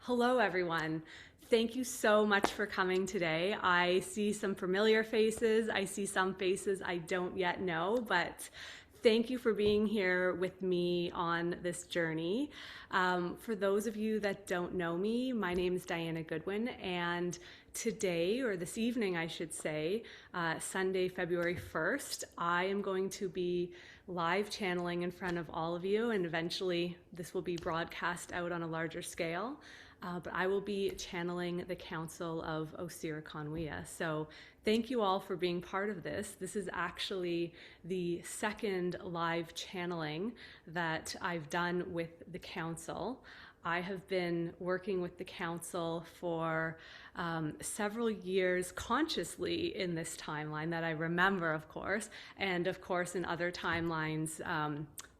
Hello, everyone. Thank you so much for coming today. I see some familiar faces. I see some faces I don't yet know, but thank you for being here with me on this journey. For those of you that don't know me, my name is Diana Goodwin, and today, or this evening, I should say, Sunday, February 1st, I am going to be live channeling in front of all of you, and eventually this will be broadcast out on a larger scale. But I will be channeling the Council of Osiraconwiya. So thank you all for being part of this. This is actually the second live channeling that I've done with the Council. I have been working with the Council for several years consciously in this timeline that I remember, of course, and of course in other timelines,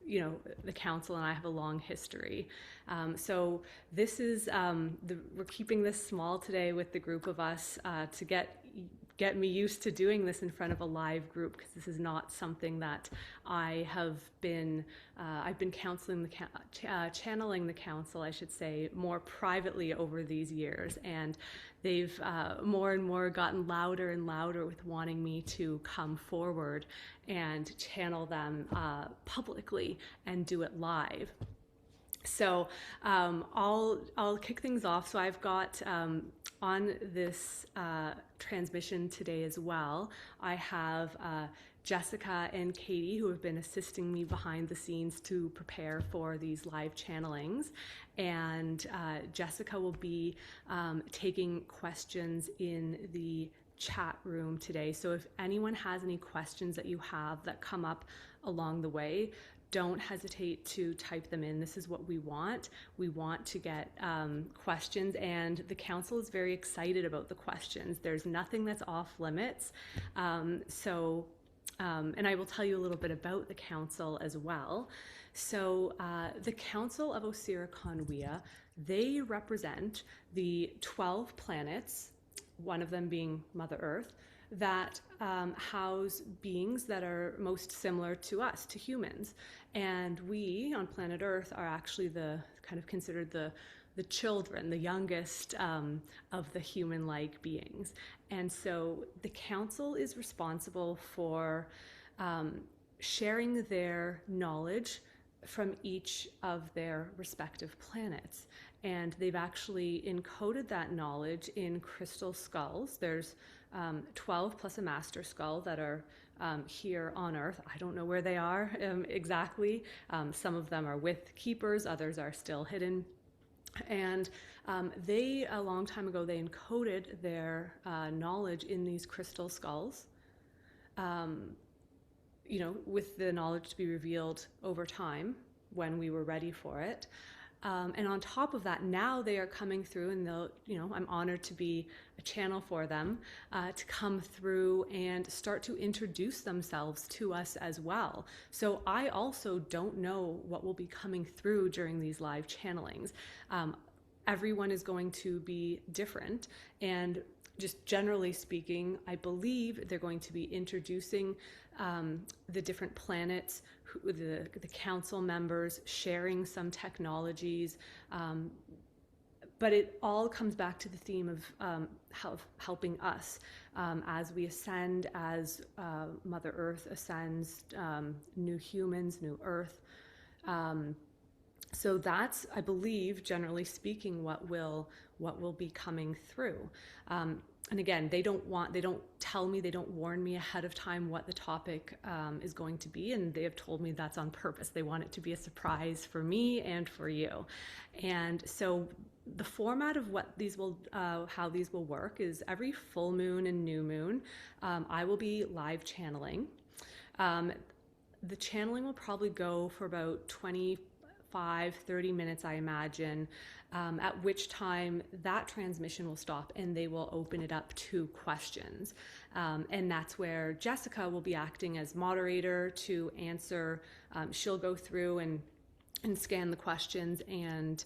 the Council and I have a long history. So this is, we're keeping this small today with the group of us to get me used to doing this in front of a live group, because this is not something that I have been, I've been channeling the Council, I should say, more privately over these years, and they've more and more gotten louder and louder with wanting me to come forward and channel them publicly and do it live. So I'll kick things off. So I've got on this transmission today as well, I have Jessica and Katie, who have been assisting me behind the scenes to prepare for these live channelings. And Jessica will be taking questions in the chat room today. So if anyone has any questions that you have that come up along the way, don't hesitate to type them in. This is what we want. We want to get questions, and the Council is very excited about the questions. There's nothing that's off limits. And I will tell you a little bit about the Council as well. So the Council of Osiraconwiya, they represent the 12 planets, one of them being Mother Earth, that house beings that are most similar to us, to humans. And we on planet Earth are actually considered the children, the youngest of the human-like beings. And so the Council is responsible for sharing their knowledge from each of their respective planets. And they've actually encoded that knowledge in crystal skulls. There's 12 plus a master skull that are here on Earth. I don't know where they are exactly. Some of them are with keepers, others are still hidden. And they, a long time ago, they encoded their knowledge in these crystal skulls, with the knowledge to be revealed over time when we were ready for it. And on top of that, now they are coming through, and I'm honored to be a channel for them to come through and start to introduce themselves to us as well. So I also don't know what will be coming through during these live channelings. Everyone is going to be different, and just generally speaking, I believe they're going to be introducing the different planets, the Council members, sharing some technologies, but it all comes back to the theme of helping us as we ascend, as Mother Earth ascends, new humans, new Earth. So that's, I believe, generally speaking, what will be coming through. And again, they don't tell me, they don't warn me ahead of time what the topic is going to be, and they have told me that's on purpose. They want it to be a surprise for me and for you. And so the format of how these will work is every full moon and new moon, I will be live channeling. The channeling will probably go for about 30 minutes, I imagine, at which time that transmission will stop and they will open it up to questions. And that's where Jessica will be acting as moderator to answer. She'll go through and scan the questions and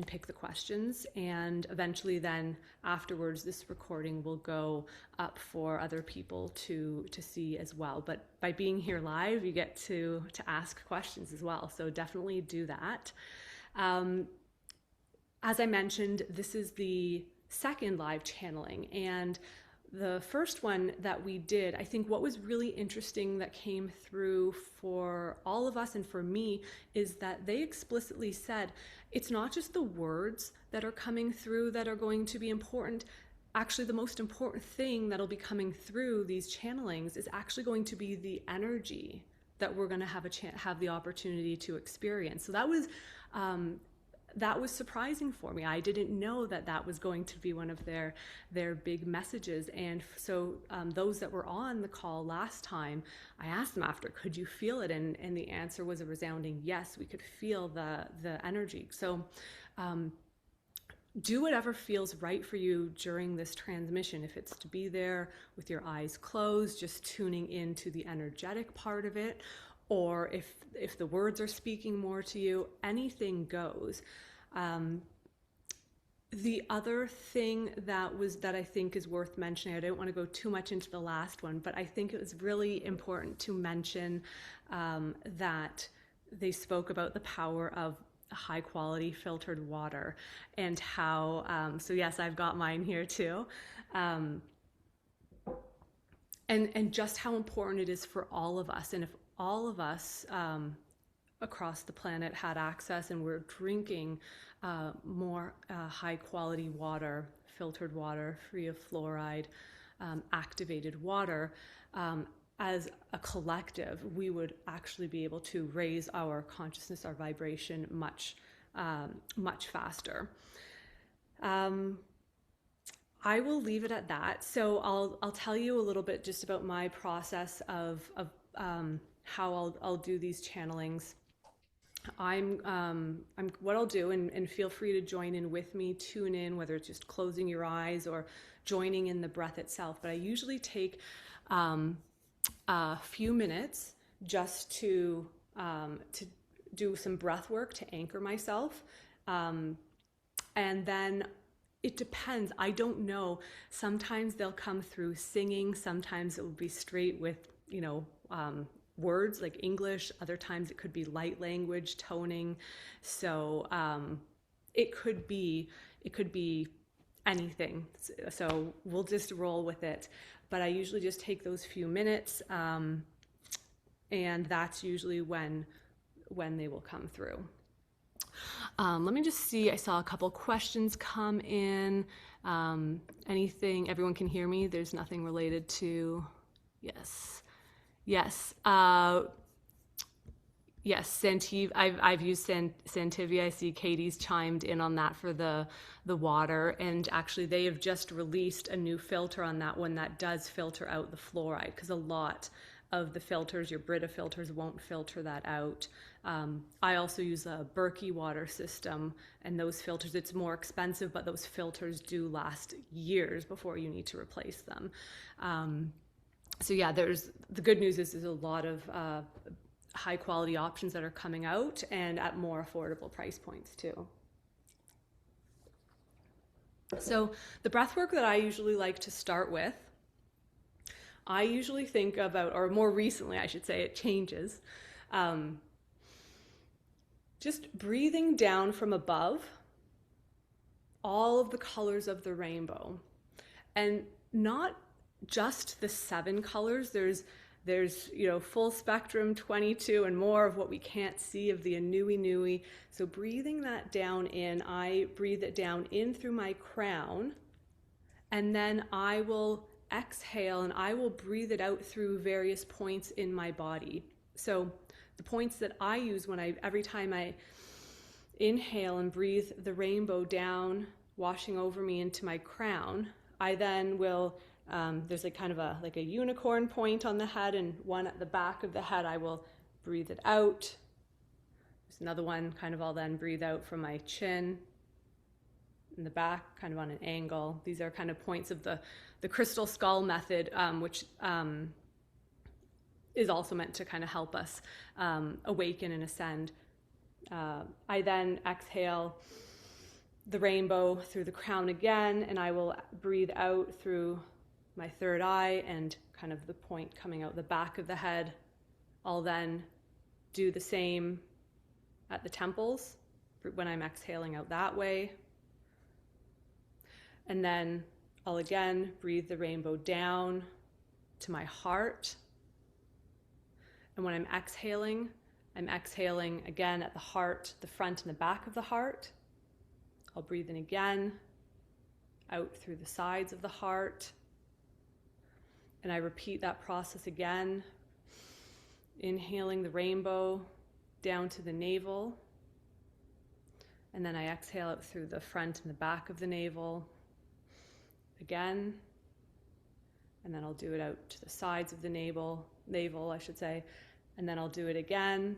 pick the questions, and eventually then afterwards this recording will go up for other people to see as well. But by being here live, you get to ask questions as well, so definitely do that. as I mentioned, this is the second live channeling, and the first one that we did, I think what was really interesting that came through for all of us and for me is that they explicitly said it's not just the words that are coming through that are going to be important. Actually, the most important thing that'll be coming through these channelings is actually going to be the energy that we're going to have the opportunity to experience. So that was surprising for me. I didn't know that was going to be one of their big messages. And so those that were on the call last time, I asked them after, could you feel it? And the answer was a resounding yes. We could feel the energy. So do whatever feels right for you during this transmission. If it's to be there with your eyes closed, just tuning into the energetic part of it, or if the words are speaking more to you, anything goes. The other thing that I think is worth mentioning, I don't want to go too much into the last one, but I think it was really important to mention that they spoke about the power of high quality filtered water and how, so yes, I've got mine here too. And just how important it is for all of us. And if all of us across the planet had access and we're drinking more high quality water, filtered water, free of fluoride, activated water, as a collective, we would actually be able to raise our consciousness, our vibration much faster. I will leave it at that. So I'll tell you a little bit just about my process of how I'll do these channelings. I'm what I'll do, and feel free to join in with me, tune in, whether it's just closing your eyes or joining in the breath itself. But I usually take a few minutes just to do some breath work to anchor myself. And then it depends. I don't know. Sometimes they'll come through singing. Sometimes it will be straight with, words like English. Other times it could be light language, toning. So it could be anything. So we'll just roll with it. But I usually just take those few minutes, and that's usually when they will come through. Let me just see. I saw a couple questions come in. Anything? Everyone can hear me? There's nothing related to... Yes. Yes. Yes, Santiv. I've used Santivia. I see Katie's chimed in on that for the water, and actually they have just released a new filter on that one that does filter out the fluoride, because a lot of the filters, your Brita filters, won't filter that out. I also use a Berkey water system, and those filters, it's more expensive, but those filters do last years before you need to replace them. So yeah, the good news is there's a lot of high quality options that are coming out, and at more affordable price points too. So the breath work that I usually like to start with, I usually think about, or more recently I should say, it changes, just breathing down from above all of the colors of the rainbow, and not just the 7 colors. There's full spectrum, 22 and more of what we can't see of the Anui Nui. So breathing that down in, I breathe it down in through my crown, and then I will exhale and I will breathe it out through various points in my body. So the points that I use every time I inhale and breathe the rainbow down, washing over me into my crown, I then will there's kind of a unicorn point on the head, and one at the back of the head. I will breathe it out. There's another one, I'll then breathe out from my chin in the back, kind of on an angle. These are kind of points of the crystal skull method, which is also meant to kind of help us awaken and ascend. I then exhale the rainbow through the crown again, and I will breathe out through my third eye and kind of the point coming out the back of the head. I'll then do the same at the temples when I'm exhaling out that way. And then I'll again breathe the rainbow down to my heart. And when I'm exhaling again at the heart, the front and the back of the heart. I'll breathe in again, out through the sides of the heart. And I repeat that process again, inhaling the rainbow down to the navel. And then I exhale out through the front and the back of the navel again. And then I'll do it out to the sides of the navel, I should say. And then I'll do it again,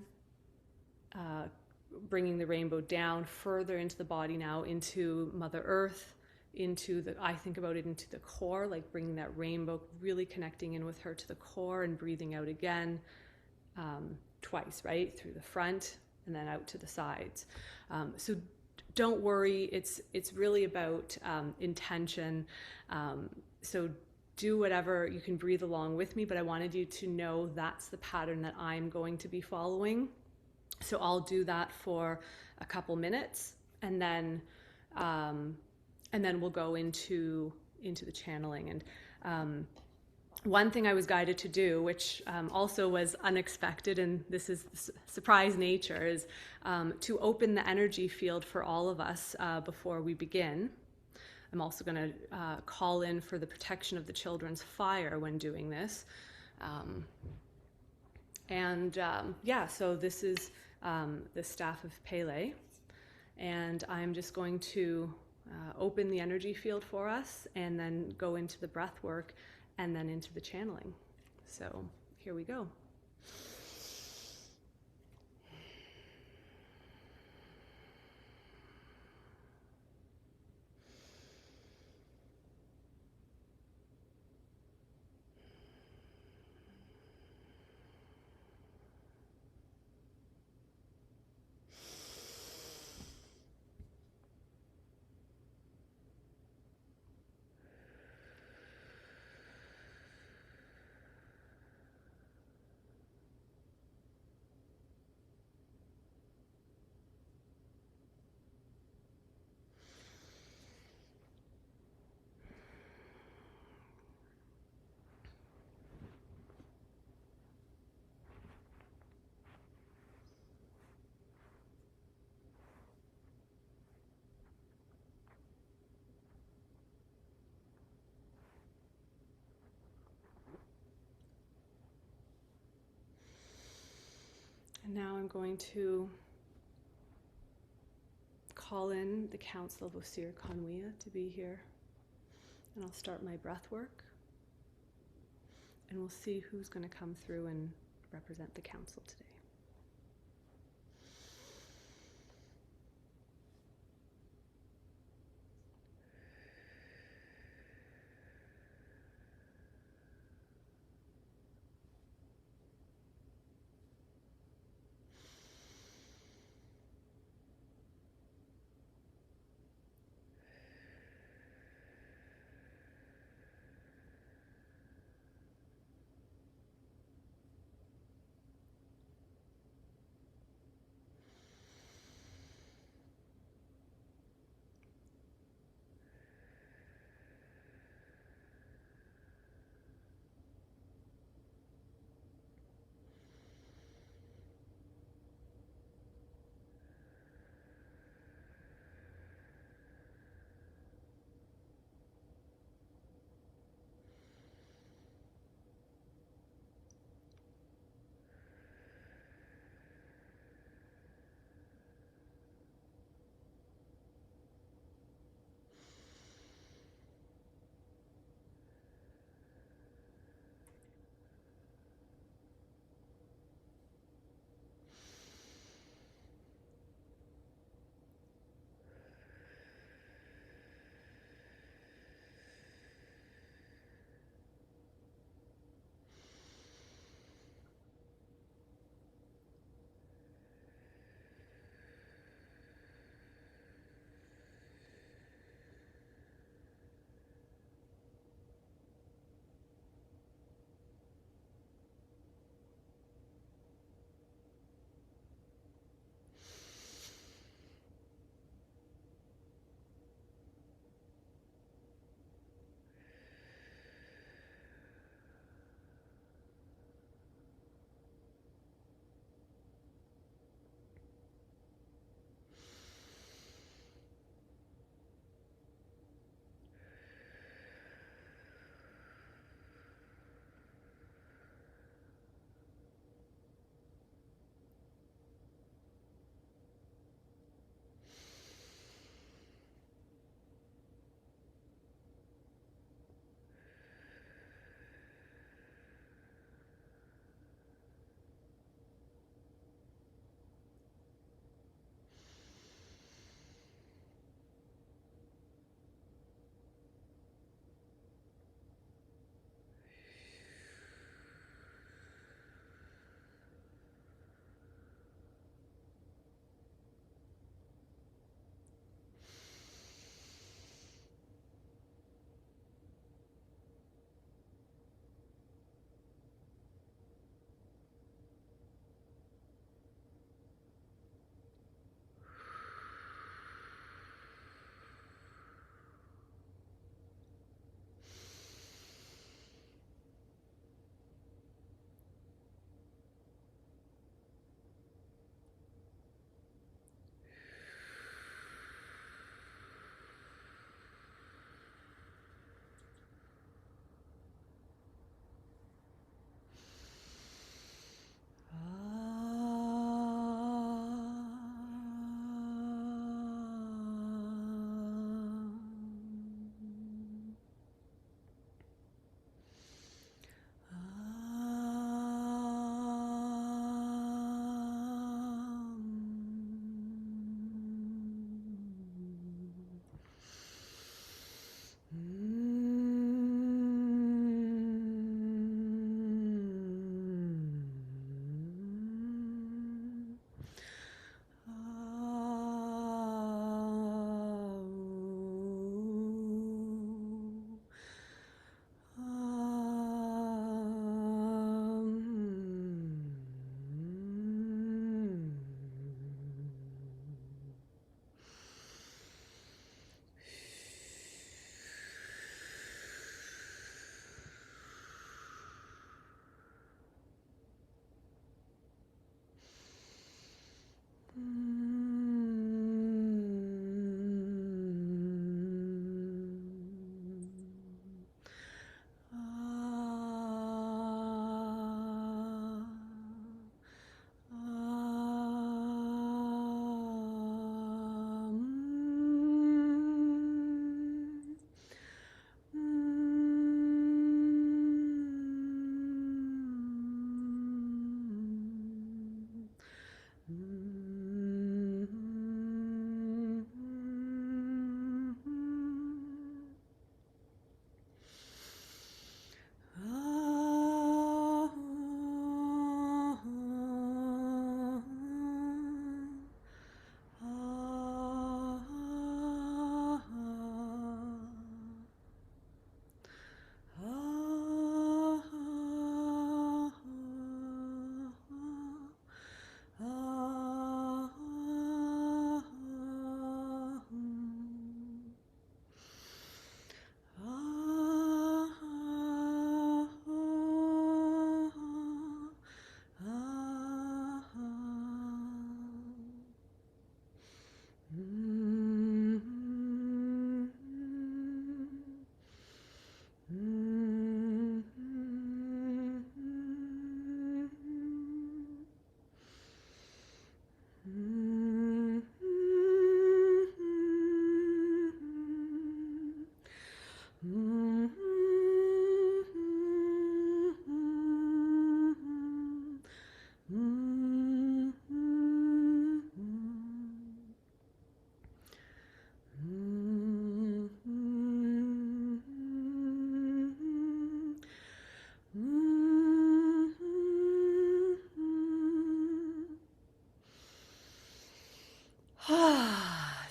bringing the rainbow down further into the body now, into Mother Earth, I think about it into the core, like bringing that rainbow, really connecting in with her to the core, and breathing out again twice, right? Through the front and then out to the sides. So don't worry, it's really about intention. So do whatever, you can breathe along with me, but I wanted you to know that's the pattern that I'm going to be following. So I'll do that for a couple minutes, and then we'll go into the channeling. And one thing I was guided to do, which also was unexpected, and this is surprise nature, is to open the energy field for all of us before we begin. I'm also going to call in for the protection of the children's fire when doing this. So this is the staff of Pele, and I'm just going to open the energy field for us, and then go into the breath work, and then into the channeling. So here we go. And now I'm going to call in the Council of Osiraconwiya to be here. And I'll start my breath work. And we'll see who's going to come through and represent the council today.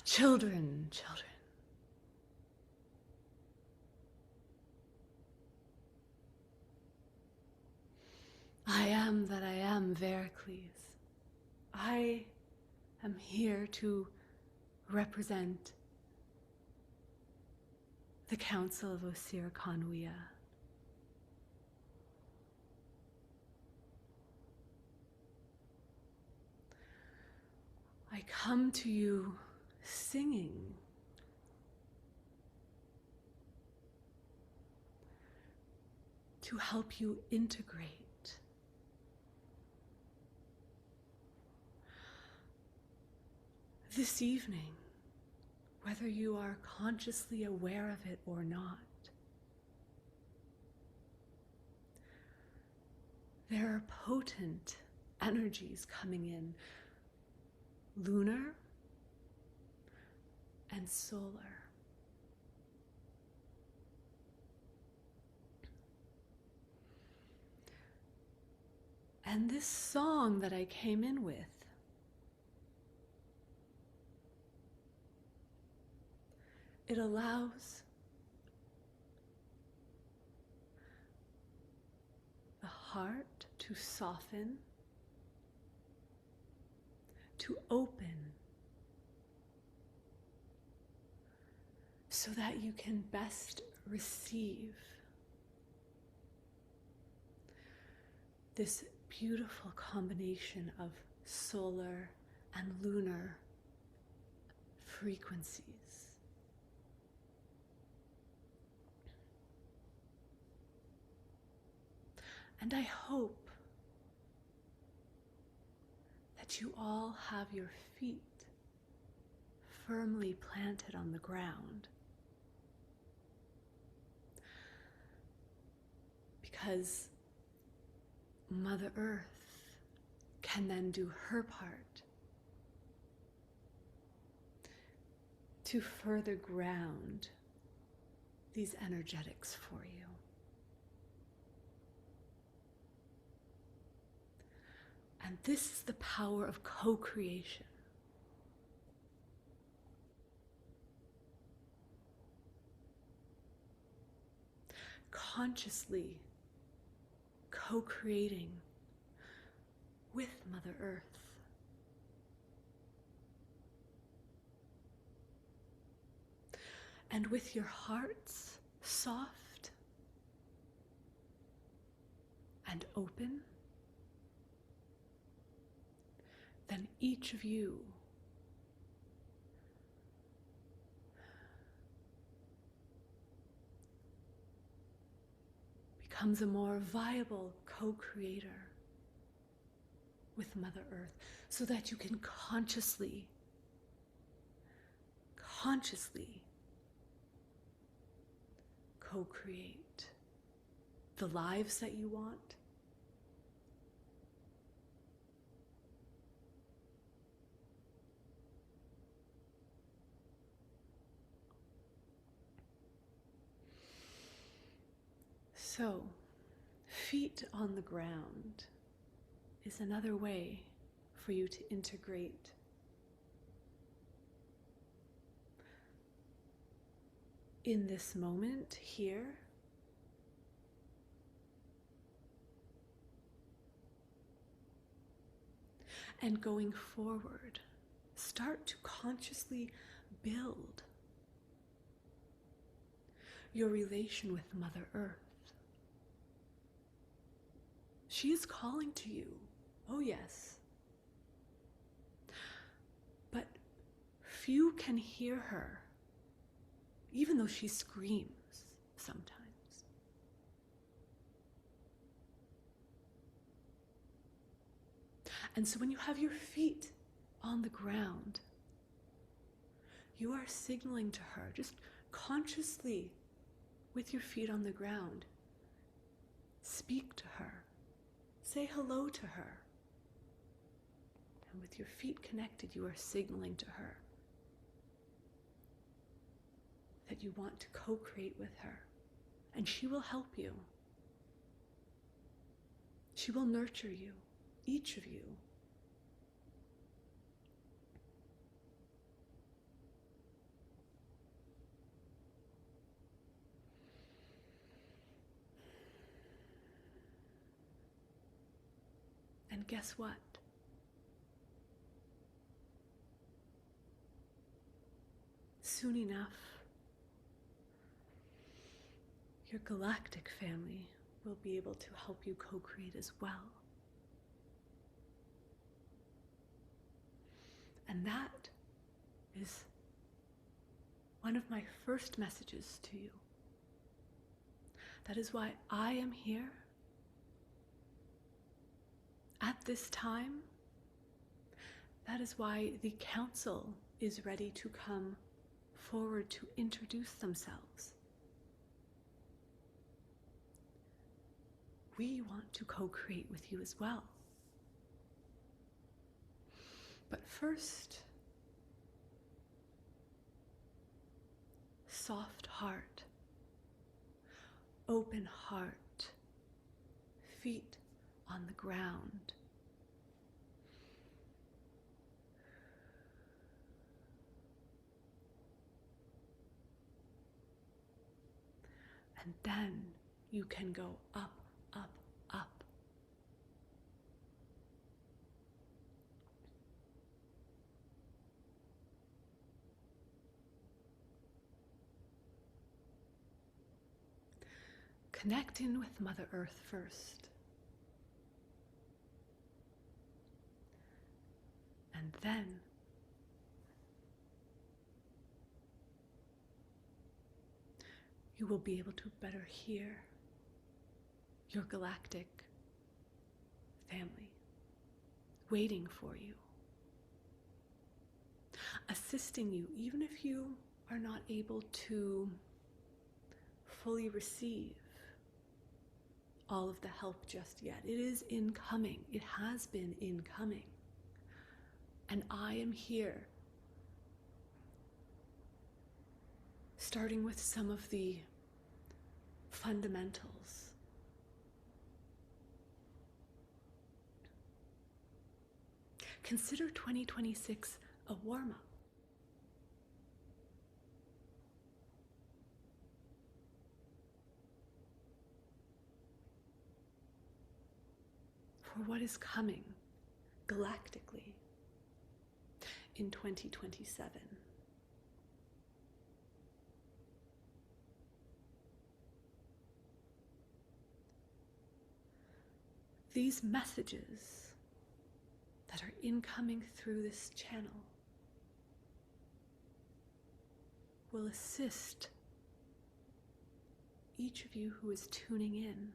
Children, children. I am that I am, Vericles. I am here to represent the Council of Osiraconwiya. I come to you singing to help you integrate this evening, whether you are consciously aware of it or not. There are potent energies coming in, lunar and solar. And this song that I came in with, it allows the heart to soften, to open, so that you can best receive this beautiful combination of solar and lunar frequencies. And I hope that you all have your feet firmly planted on the ground, because Mother Earth can then do her part to further ground these energetics for you. And this is the power of co-creation. Consciously co-creating with Mother Earth. And with your hearts soft and open, then each of you becomes a more viable co-creator with Mother Earth, so that you can consciously co-create the lives that you want, so feet on the ground is another way for you to integrate in this moment here. And going forward, start to consciously build your relation with Mother Earth. She is calling to you, oh yes. But few can hear her, even though she screams sometimes. And so when you have your feet on the ground, you are signaling to her, just consciously with your feet on the ground. Speak to her. Say hello to her. And with your feet connected, you are signaling to her that you want to co-create with her. And she will help you. She will nurture you, each of you. And guess what? Soon enough, your galactic family will be able to help you co-create as well. And that is one of my first messages to you. That is why I am here at this time. That is why the council is ready to come forward to introduce themselves. We want to co-create with you as well. But first, soft heart, open heart, feet on the ground. And then you can go up, up, up. Connect in with Mother Earth first. And then you will be able to better hear your galactic family waiting for you, assisting you, even if you are not able to fully receive all of the help just yet. It is incoming. It has been incoming. And I am here, starting with some of the fundamentals. Consider 2026 a warm-up. For what is coming galactically in 2027. These messages that are incoming through this channel will assist each of you who is tuning in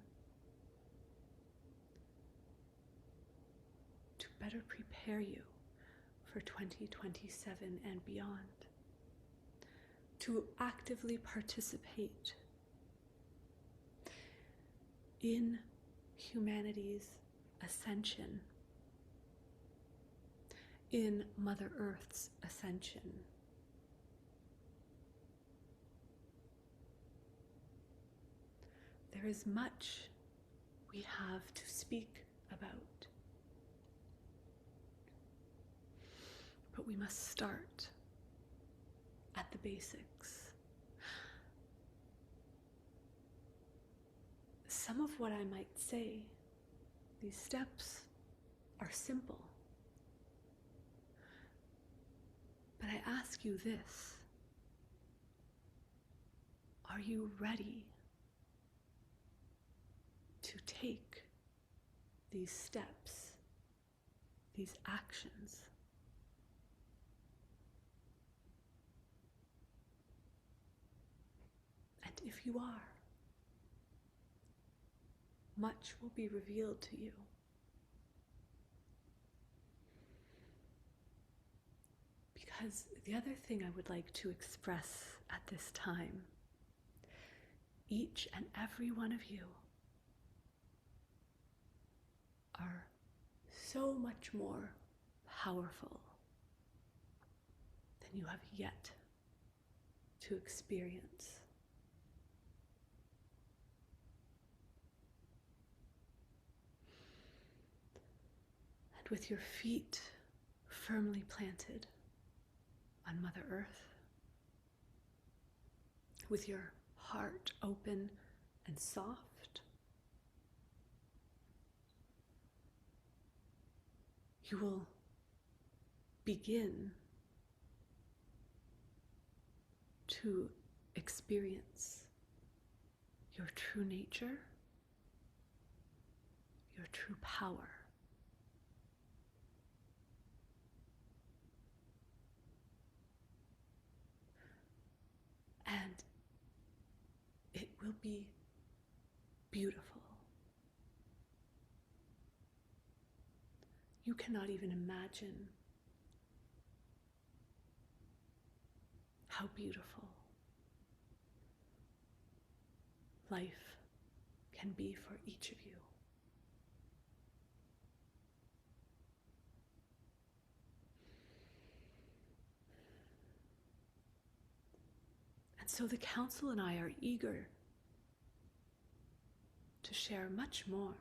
to better prepare you for 2027 and beyond, to actively participate in humanity's ascension, in Mother Earth's ascension. There is much we have to speak about, but we must start at the basics. Some of what I might say, these steps, are simple. But I ask you this: are you ready to take these steps, these actions? And if you are, much will be revealed to you. Because the other thing I would like to express at this time each and every one of you are so much more powerful than you have yet to experience. And with your feet firmly planted on Mother Earth, with your heart open and soft, you will begin to experience your true nature, your true power. And it will be beautiful. You cannot even imagine how beautiful life can be for each of you. And so the Council and I are eager to share much more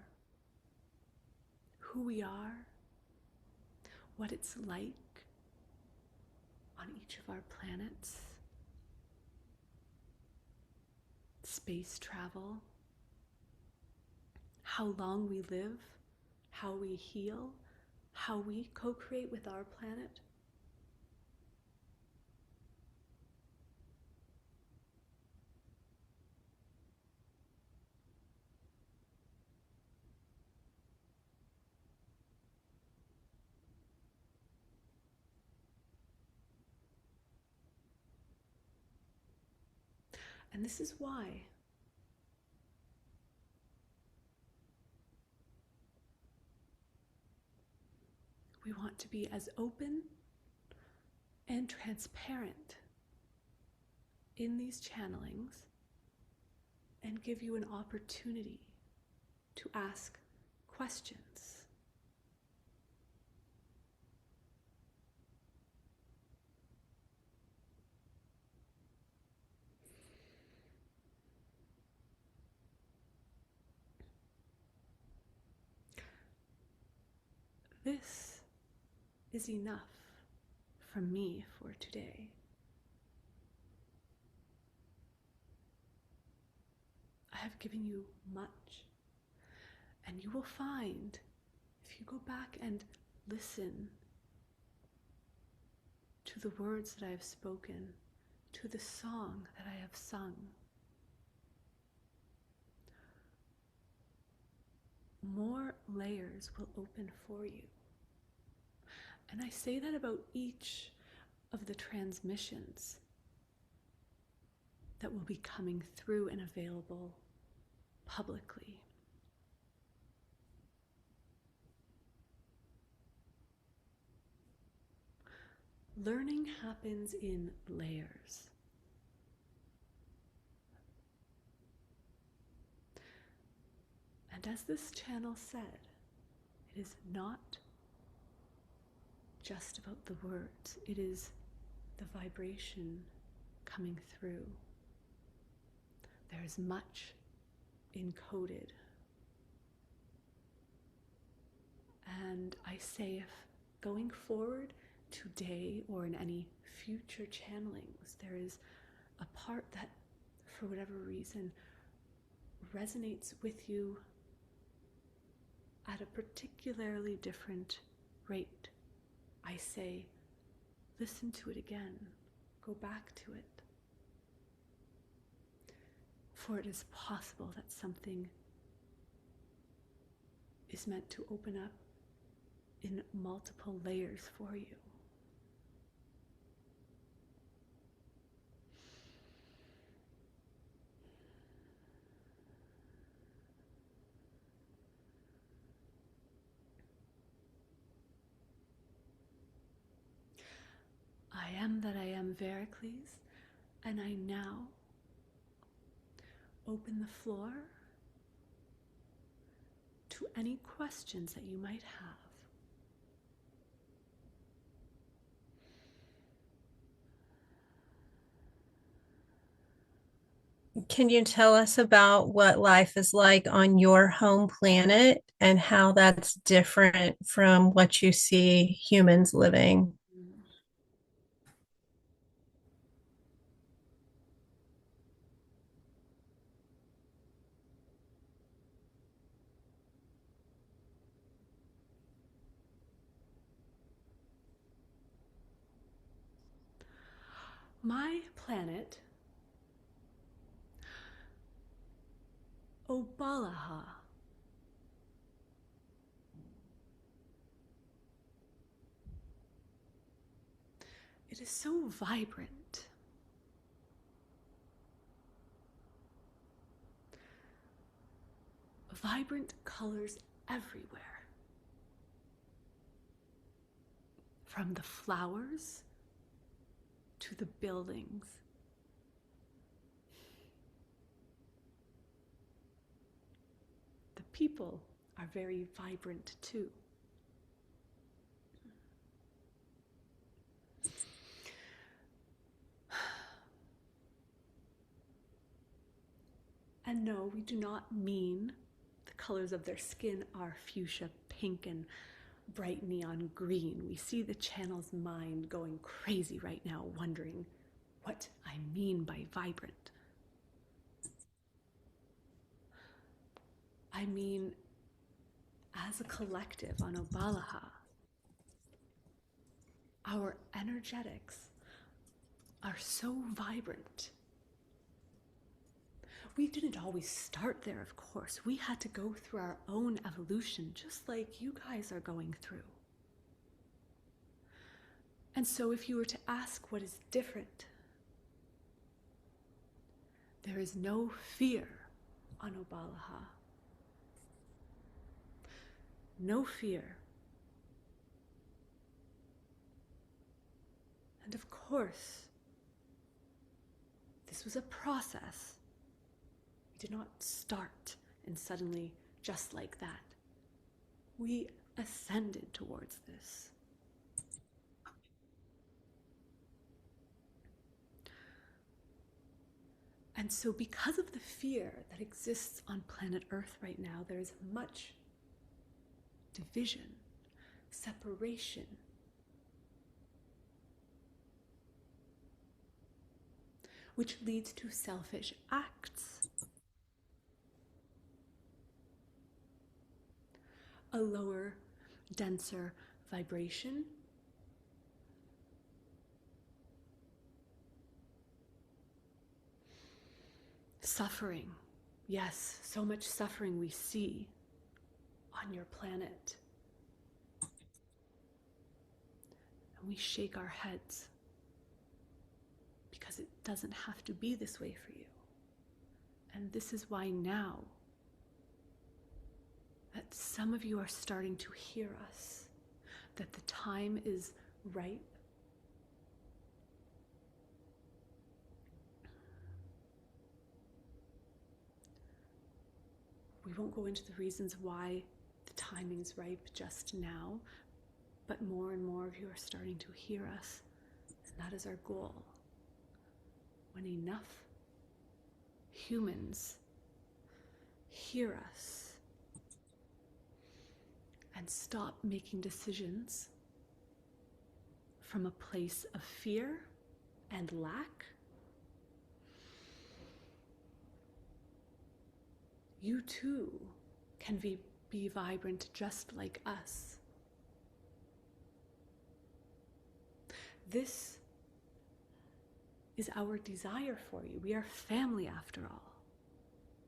who we are, what it's like on each of our planets, space travel, how long we live, how we heal, how we co-create with our planet. And this is why we want to be as open and transparent in these channelings and give you an opportunity to ask questions. This is enough from me for today. I have given you much, and you will find, if you go back and listen to the words that I have spoken, to the song that I have sung, more layers will open for you. And I say that about each of the transmissions that will be coming through and available publicly. Learning happens in layers. And as this channel said, it is not just about the words, it is the vibration coming through. There is much encoded. And I say, if going forward today or in any future channelings, there is a part that, for whatever reason, resonates with you at a particularly different rate, I say, listen to it again, go back to it. For it is possible that something is meant to open up in multiple layers for you. I am that I am Vericles, and I now open the floor to any questions that you might have. Can you tell us about what life is like on your home planet and how that's different from what you see humans living? My planet, Obalaha, it is so vibrant. Vibrant colors everywhere. From the flowers to the buildings. The people are very vibrant too. And no, we do not mean the colors of their skin are fuchsia pink and bright neon green. We see the channel's mind going crazy right now, wondering what I mean by vibrant. I mean, as a collective on Obalaha, our energetics are so vibrant. We didn't always start there, of course. We had to go through our own evolution, just like you guys are going through. And so if you were to ask what is different, there is no fear on Obalaha. No fear. And of course, this was a process. We did not start and suddenly, just like that. We ascended towards this. And so because of the fear that exists on planet Earth right now, there is much division, separation. Which leads to selfish acts. A lower, denser vibration. Suffering. Yes, so much suffering we see on your planet. And we shake our heads because it doesn't have to be this way for you. And this is why now that some of you are starting to hear us, that the time is ripe. We won't go into the reasons why the timing's ripe just now, but more and more of you are starting to hear us, and that is our goal. When enough humans hear us and stop making decisions from a place of fear and lack, you too can be vibrant just like us. This is our desire for you. We are family after all.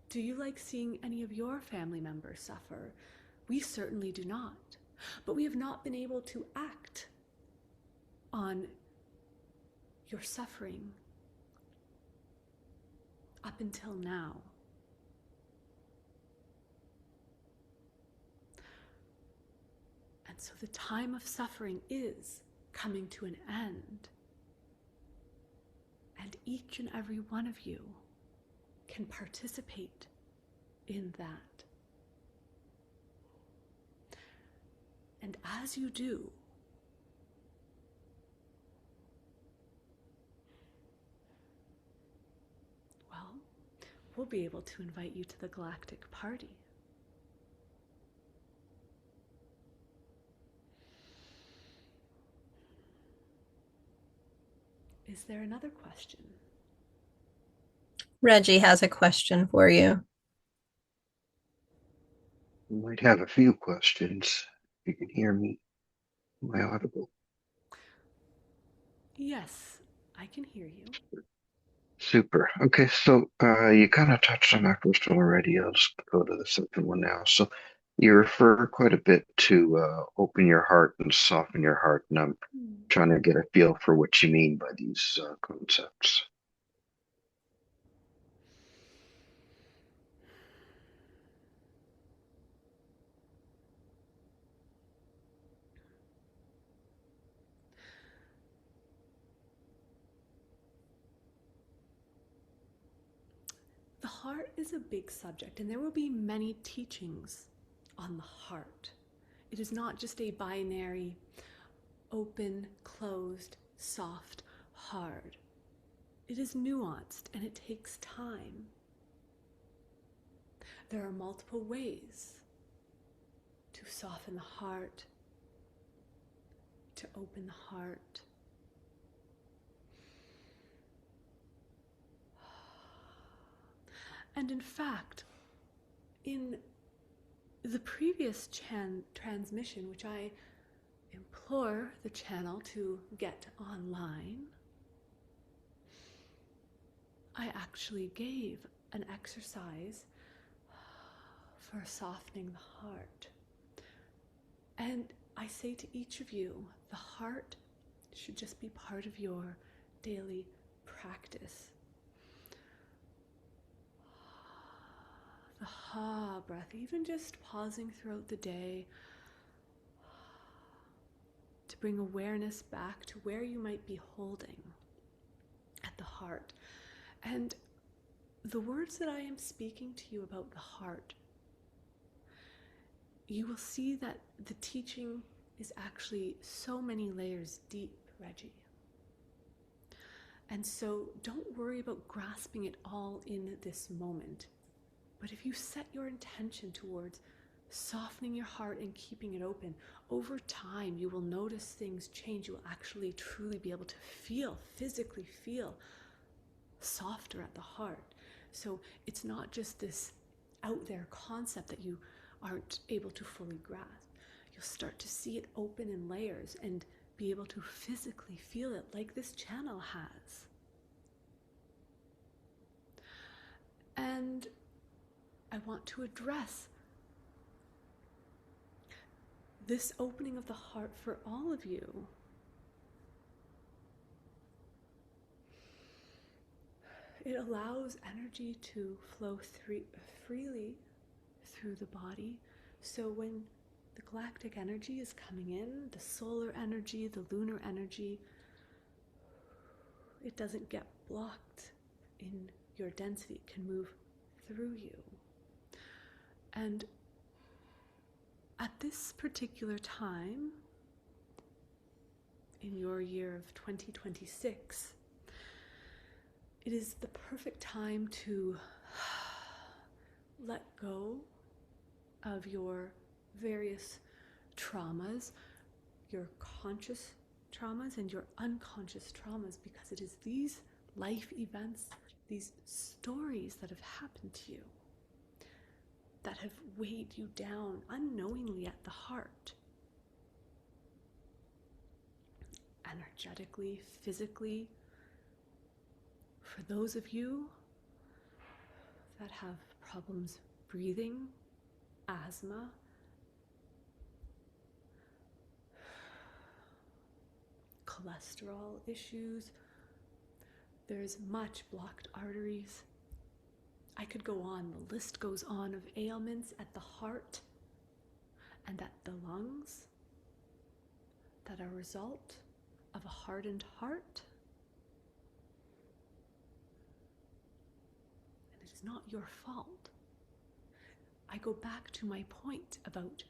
Do you like seeing any of your family members suffer? We certainly do not. But we have not been able to act on your suffering up until now. And so the time of suffering is coming to an end. And each and every one of you can participate in that. And as you do, well, we'll be able to invite you to the galactic party. Is there another question? Reggie has a question for you. I might have a few questions. You can hear me. Am I audible? Yes, I can hear you. Super. Okay, so you kind of touched on that first one already. I'll just go to the second one now. So you refer quite a bit to open your heart and soften your heart, and I'm trying to get a feel for what you mean by these concepts. The heart is a big subject, and there will be many teachings on the heart. It is not just a binary, open, closed, soft, hard. It is nuanced, and it takes time. There are multiple ways to soften the heart, to open the heart. And in fact, in the previous transmission, which I implore the channel to get online, I actually gave an exercise for softening the heart. And I say to each of you, the heart should just be part of your daily practice. The ha breath, even just pausing throughout the day to bring awareness back to where you might be holding at the heart. And the words that I am speaking to you about the heart, you will see that the teaching is actually so many layers deep, Reggie. And so don't worry about grasping it all in this moment. But if you set your intention towards softening your heart and keeping it open, over time you will notice things change. You will actually truly be able to physically feel softer at the heart. So it's not just this out there concept that you aren't able to fully grasp. You'll start to see it open in layers and be able to physically feel it like this channel has. And I want to address this opening of the heart for all of you. It allows energy to flow freely through the body. So when the galactic energy is coming in, the solar energy, the lunar energy, it doesn't get blocked in your density. It can move through you. And at this particular time, in your year of 2026, it is the perfect time to let go of your various traumas, your conscious traumas and your unconscious traumas, because it is these life events, these stories that have happened to you that have weighed you down unknowingly at the heart. Energetically, physically. For those of you that have problems breathing, asthma, cholesterol issues, there's much blocked arteries. I could go on, the list goes on of ailments at the heart and at the lungs that are a result of a hardened heart. And it is is not your fault. I go back to my point about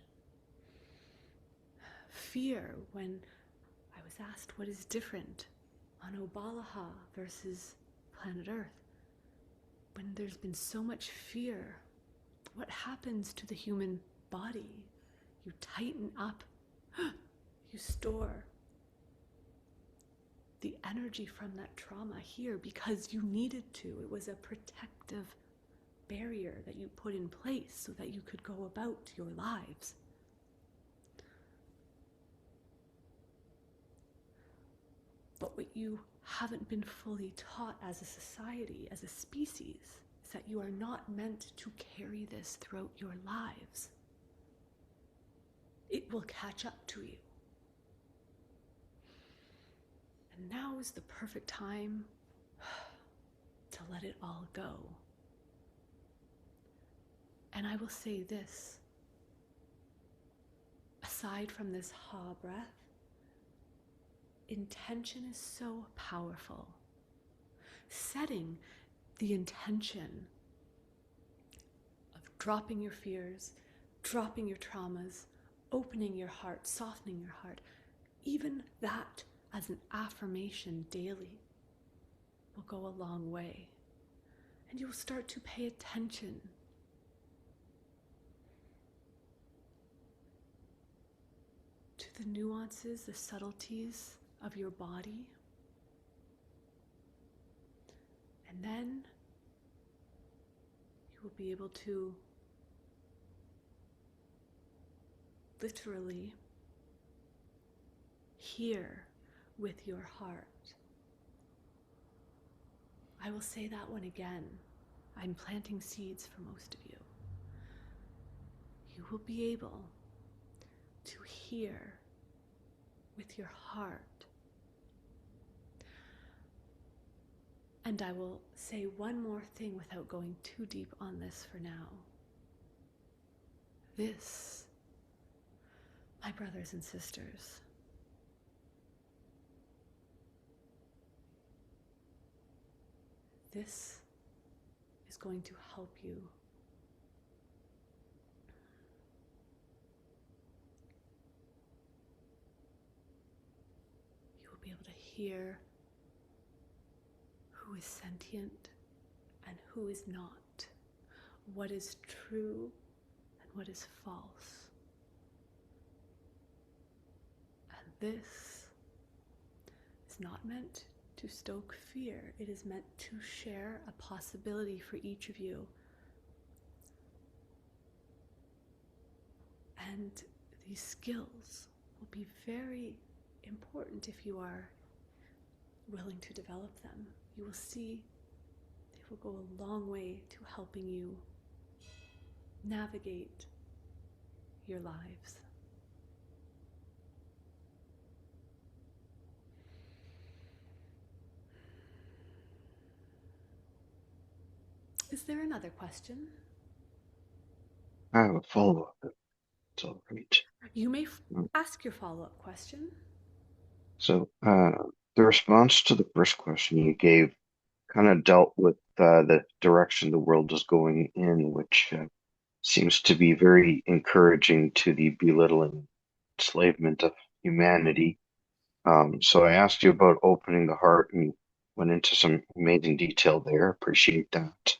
fear when I was asked what is different on Obalaha versus planet Earth. When there's been so much fear, what happens to the human body? You tighten up, you store the energy from that trauma here because you needed to. It was a protective barrier that you put in place so that you could go about your lives. But what you haven't been fully taught as a society, as a species, is that you are not meant to carry this throughout your lives. It will catch up to you. And now is the perfect time to let it all go. And I will say this, aside from this ha breath, intention is so powerful. Setting the intention of dropping your fears, dropping your traumas, opening your heart, softening your heart, even that as an affirmation daily will go a long way. And you will start to pay attention to the nuances, the subtleties of your body. And then you will be able to literally hear with your heart. I will say that one again. I'm planting seeds for most of you. You will be able to hear with your heart. And I will say one more thing without going too deep on this for now. This, my brothers and sisters, this is going to help you will be able to hear who is sentient and who is not, what is true and what is false. And this is not meant to stoke fear. It is meant to share a possibility for each of you. And these skills will be very important if you are willing to develop them. You will see they will go a long way to helping you navigate your lives. Is there another question? I have a follow-up. It's all right. You may ask your follow-up question. So, the response to the first question you gave kind of dealt with the direction the world is going in, which seems to be very encouraging to the belittling enslavement of humanity. So I asked you about opening the heart, and you went into some amazing detail there. Appreciate that.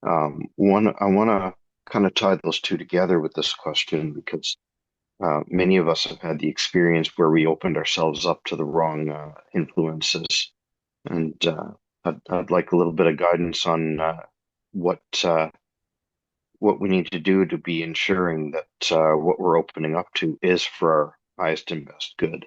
I want to kind of tie those two together with this question because many of us have had the experience where we opened ourselves up to the wrong influences, and I'd like a little bit of guidance on what what we need to do to be ensuring that what we're opening up to is for our highest and best good.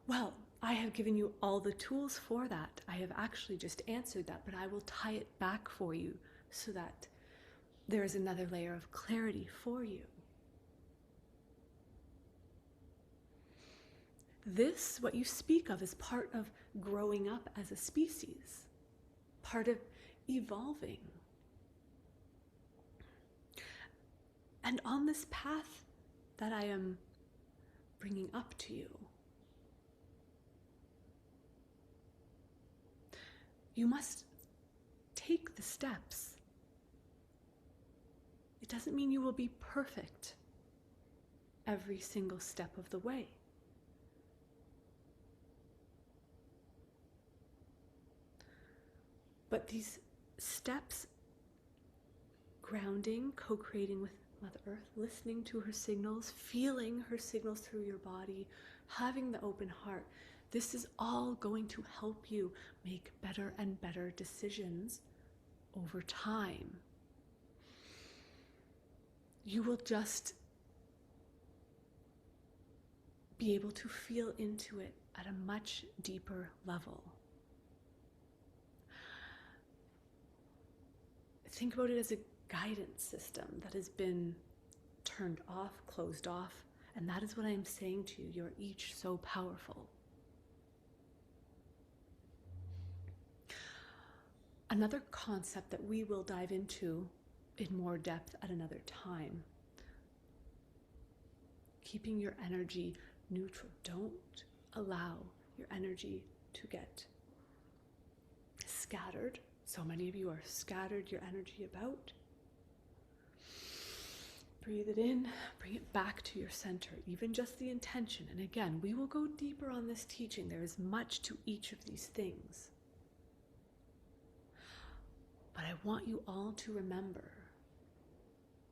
Well, I have given you all the tools for that. I have actually just answered that, but I will tie it back for you so that there is another layer of clarity for you. This, what you speak of, is part of growing up as a species, part of evolving. And on this path that I am bringing up to you, you must take the steps. It doesn't mean you will be perfect every single step of the way. But these steps, grounding, co-creating with Mother Earth, listening to her signals, feeling her signals through your body, having the open heart, this is all going to help you make better and better decisions over time. You will just be able to feel into it at a much deeper level. Think about it as a guidance system that has been turned off, closed off, and that is what I am saying to you. You're each so powerful. Another concept that we will dive into in more depth at another time. Keeping your energy neutral. Don't allow your energy to get scattered. So many of you are scattered your energy about. Breathe it in, bring it back to your center, even just the intention. And again, we will go deeper on this teaching. There is much to each of these things. But I want you all to remember,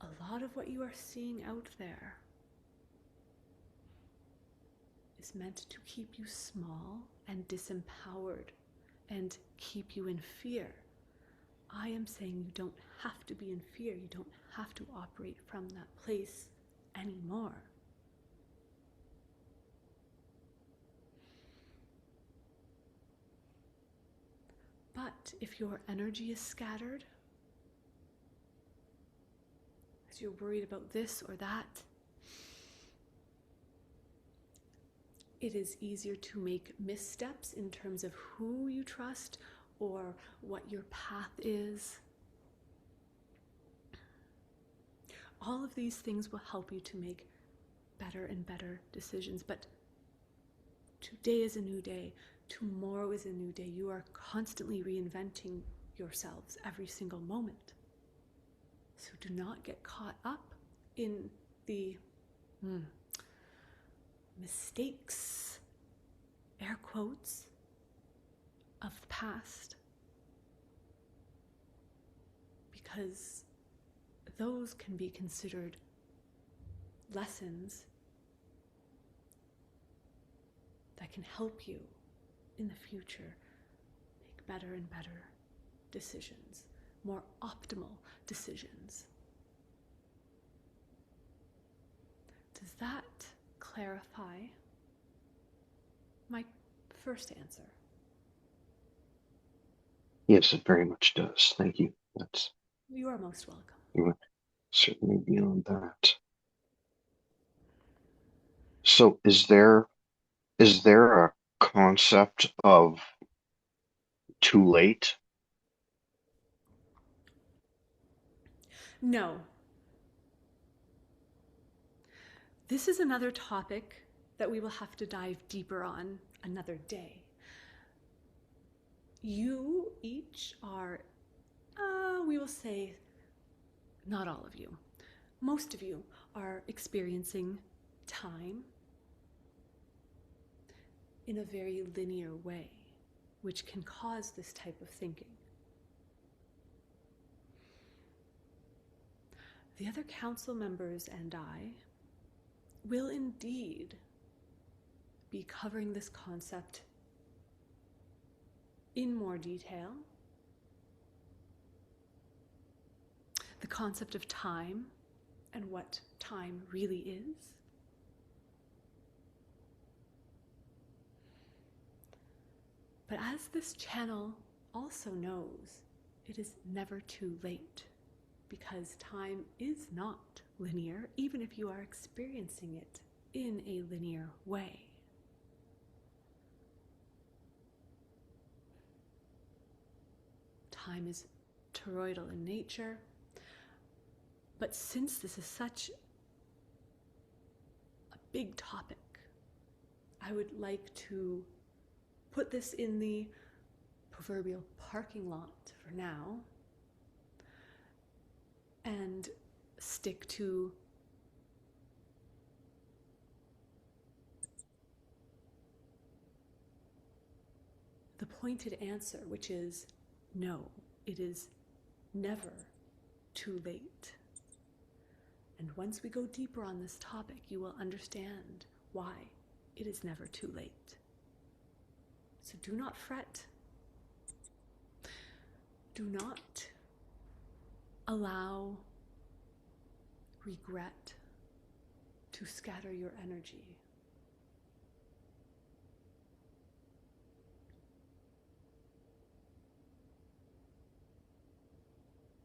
a lot of what you are seeing out there is meant to keep you small and disempowered and keep you in fear. I am saying you don't have to be in fear. You don't have to operate from that place anymore. But if your energy is scattered, as you're worried about this or that, it is easier to make missteps in terms of who you trust or what your path is. All of these things will help you to make better and better decisions. But today is a new day. Tomorrow is a new day. You are constantly reinventing yourselves every single moment. So do not get caught up in the mistakes, air quotes, of the past, because those can be considered lessons that can help you in the future make better and better decisions, more optimal decisions. Does that clarify my first answer? Yes, it very much does. Thank you. That's You are most welcome. certainly beyond that. So is there a concept of too late? No. This is another topic that we will have to dive deeper on another day. You each are, we will say, not all of you, most of you are experiencing time in a very linear way, which can cause this type of thinking. The other council members and I will indeed be covering this concept in more detail. The concept of time and what time really is. But as this channel also knows, it is never too late, because time is not linear, even if you are experiencing it in a linear way. Time is toroidal in nature, but since this is such a big topic, I would like to put this in the proverbial parking lot for now and stick to the pointed answer, which is no, it is never too late. And once we go deeper on this topic, you will understand why it is never too late. So do not fret. Do not allow regret to scatter your energy.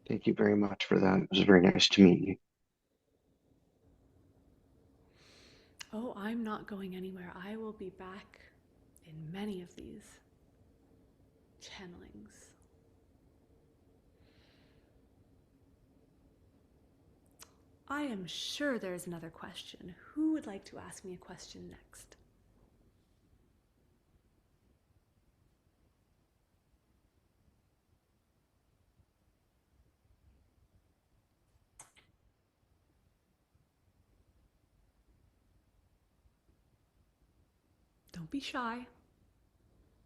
Thank you very much for that. It was very nice to meet you. Oh, I'm not going anywhere. I will be back in many of these channelings. I am sure there's another question. Who would like to ask me a question next? Don't be shy.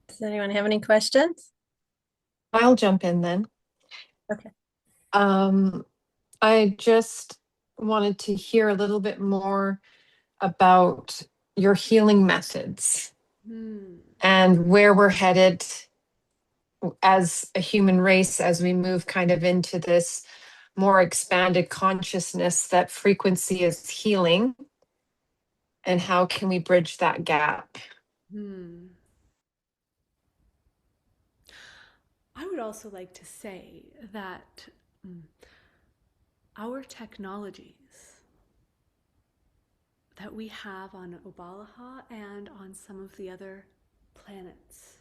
Does anyone have any questions? I'll jump in then. Okay. I just wanted to hear a little bit more about your healing methods and where we're headed as a human race as we move kind of into this more expanded consciousness that frequency is healing, and how can we bridge that gap? I would also like to say that our technologies that we have on Obalaha and on some of the other planets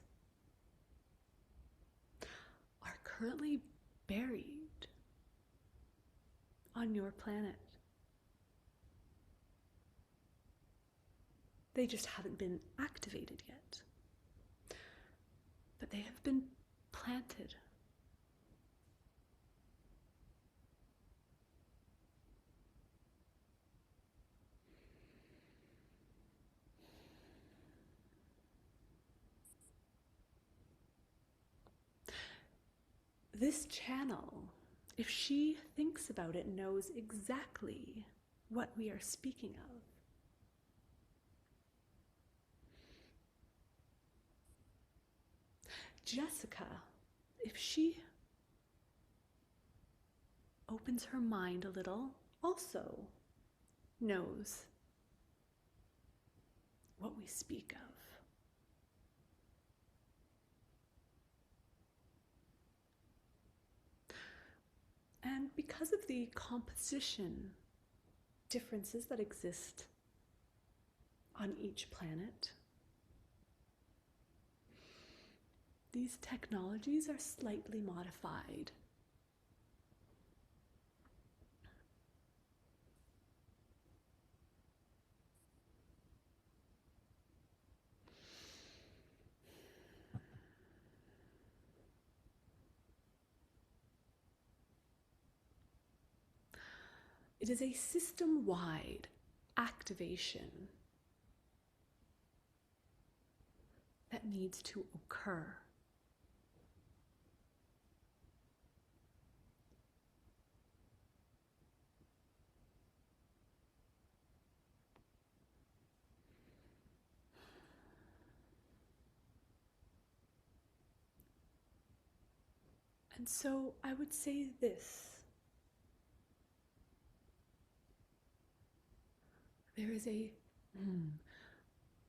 are currently buried on your planet. They just haven't been activated yet. But they have been planted. This channel, if she thinks about it, knows exactly what we are speaking of. Jessica, if she opens her mind a little, also knows what we speak of. And because of the composition differences that exist on each planet, these technologies are slightly modified. It is a system-wide activation that needs to occur. And so I would say this. There is a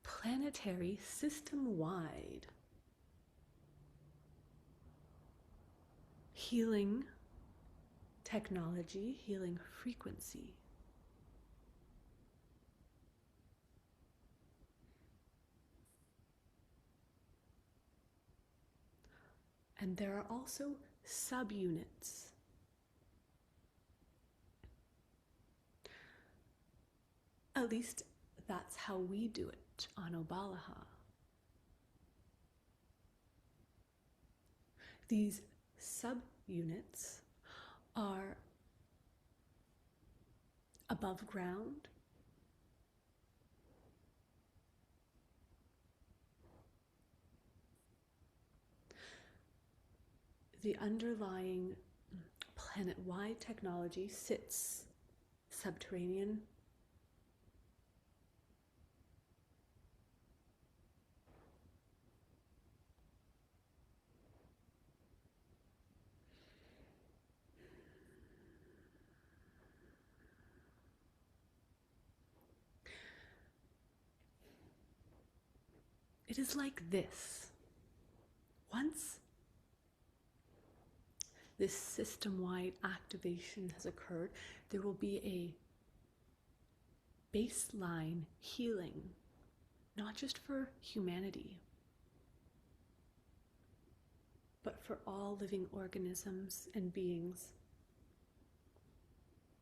planetary, system-wide healing technology, healing frequency. And there are also subunits. At least that's how we do it on Obalaha. These subunits are above ground, the underlying planet-wide technology sits subterranean. It is like this. Once this system-wide activation has occurred, there will be a baseline healing, not just for humanity, but for all living organisms and beings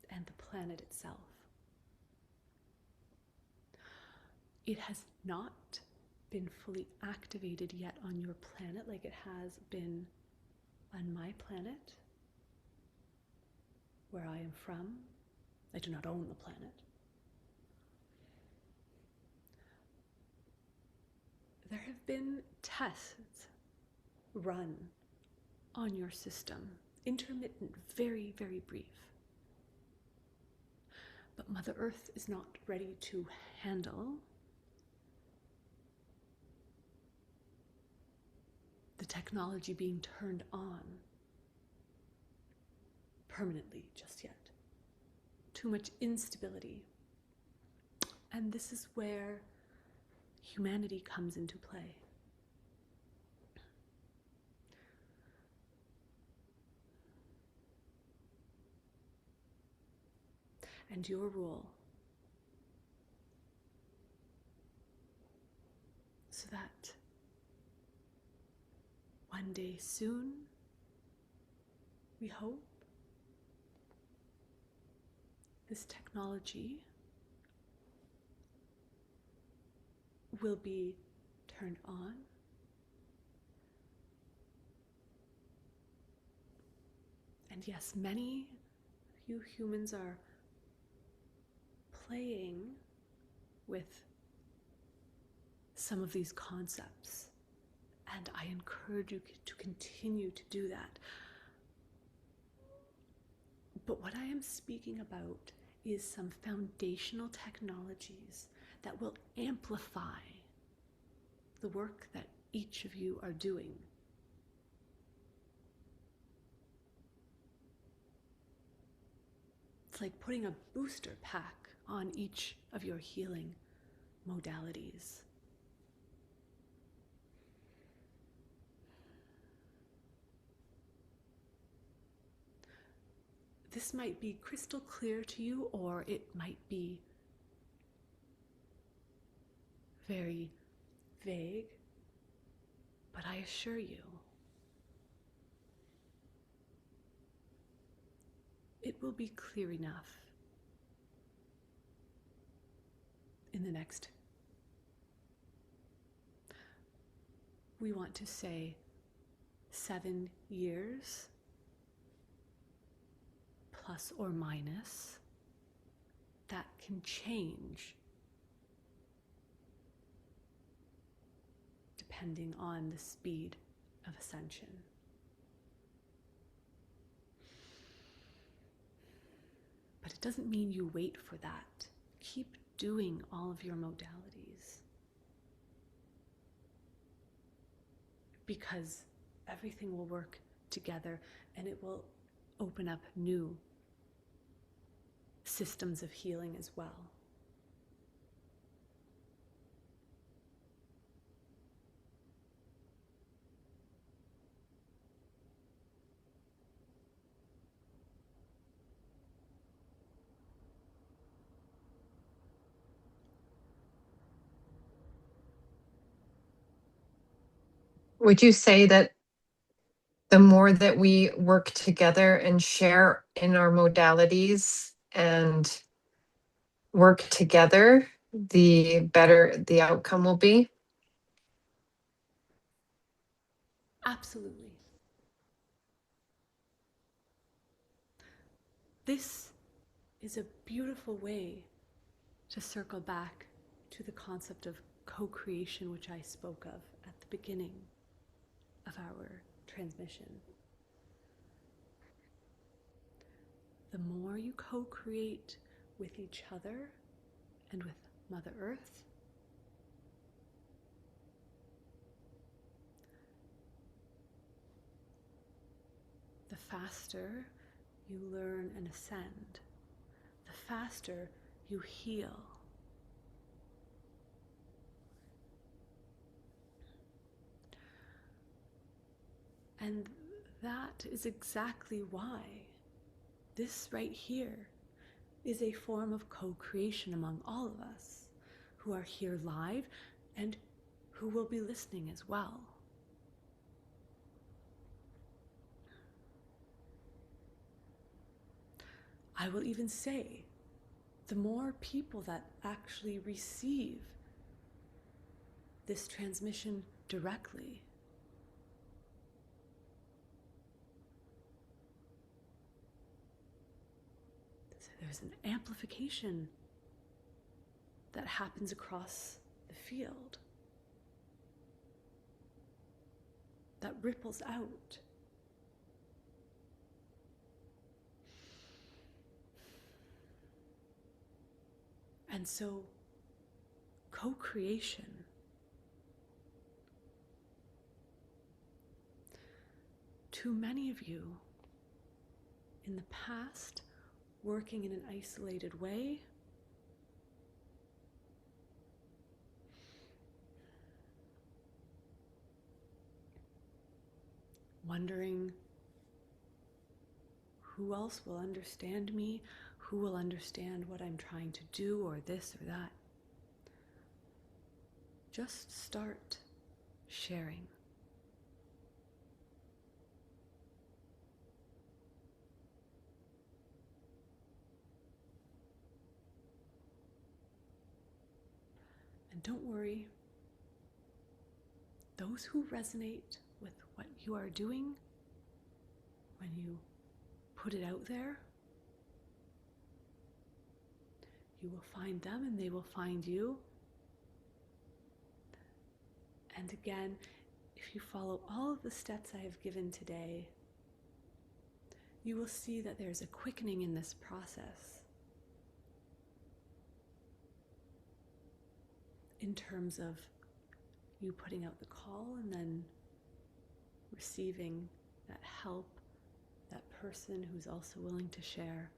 and the planet itself. It has not been fully activated yet on your planet like it has been on my planet, where I am from. I do not own the planet. There have been tests run on your system, intermittent, very, very brief. But Mother Earth is not ready to handle the technology being turned on permanently just yet. Too much instability. And this is where humanity comes into play. And your role, so that one day soon, we hope, this technology will be turned on. And yes, many of you humans are playing with some of these concepts, and I encourage you to continue to do that. But what I am speaking about is some foundational technologies that will amplify the work that each of you are doing. It's like putting a booster pack on each of your healing modalities. This might be crystal clear to you, or it might be very vague, but I assure you, it will be clear enough in the next, we want to say 7 years, plus or minus. That can change depending on the speed of ascension. But it doesn't mean you wait for that. Keep doing all of your modalities, because everything will work together and it will open up new systems of healing as well. Would you say that the more that we work together and share in our modalities and work together, the better the outcome will be? Absolutely. This is a beautiful way to circle back to the concept of co-creation, which I spoke of at the beginning of our transmission. The more you co-create with each other and with Mother Earth, the faster you learn and ascend, the faster you heal. And that is exactly why this right here is a form of co-creation among all of us who are here live and who will be listening as well. I will even say, the more people that actually receive this transmission directly, there's an amplification that happens across the field that ripples out. And so, co-creation to many of you in the past, working in an isolated way, wondering who else will understand me, who will understand what I'm trying to do, or this or that. Just start sharing. And don't worry, those who resonate with what you are doing, when you put it out there, you will find them and they will find you. And again, if you follow all of the steps I have given today, you will see that there's a quickening in this process in terms of you putting out the call and then receiving that help, that person who's also willing to share.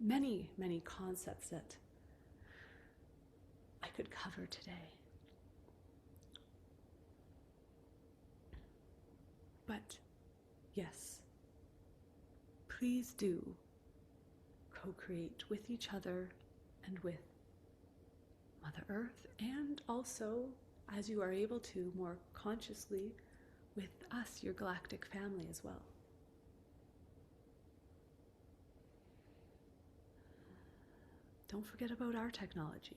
Many, many concepts that I could cover today. But yes, please do co-create with each other and with Mother Earth, and also, as you are able to, more consciously with us, your galactic family as well. Don't forget about our technologies.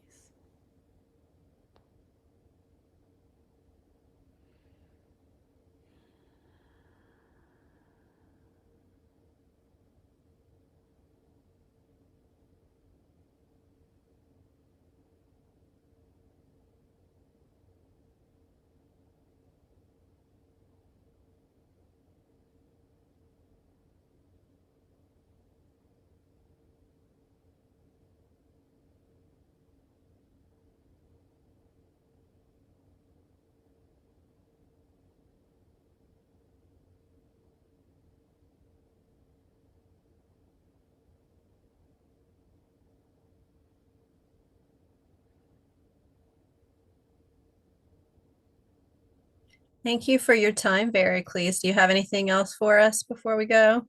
Thank you for your time, Vericles. Do you have anything else for us before we go?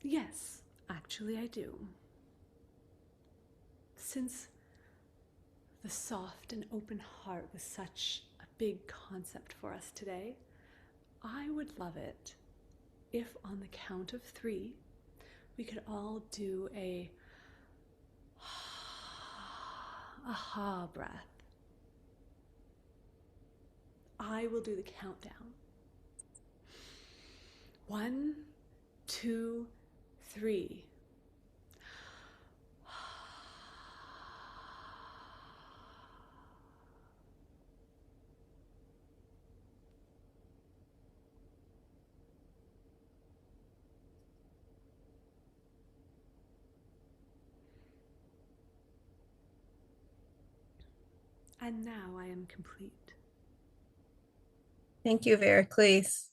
Yes, actually I do. Since the soft and open heart was such a big concept for us today, I would love it if on the count of 3, we could all do a aha breath. I will do the countdown. 1, 2, 3. And now I am complete. Thank you, Vericles.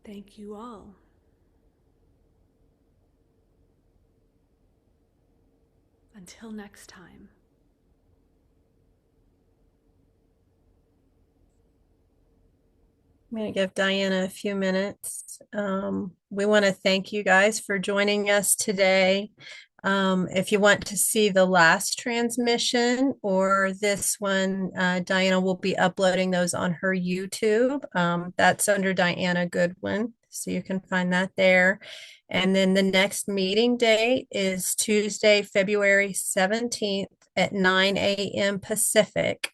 Thank you all. Until next time. I'm going to give Diana a few minutes. We want to thank you guys for joining us today. If you want to see the last transmission or this one, Diana will be uploading those on her YouTube. That's under Diana Goodwin, so you can find that there. And then the next meeting date is Tuesday, February 17th at 9 a.m. Pacific.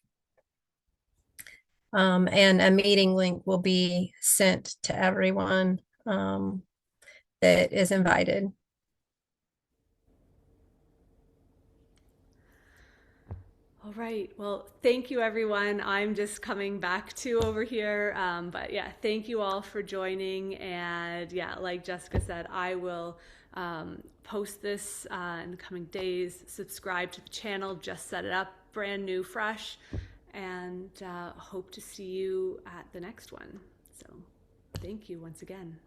And a meeting link will be sent to everyone that is invited. All right. Well, thank you, everyone. I'm just coming back to over here. But yeah, thank you all for joining. And yeah, like Jessica said, I will post this in the coming days. Subscribe to the channel, just set it up, brand new, fresh. And hope to see you at the next one. So thank you once again.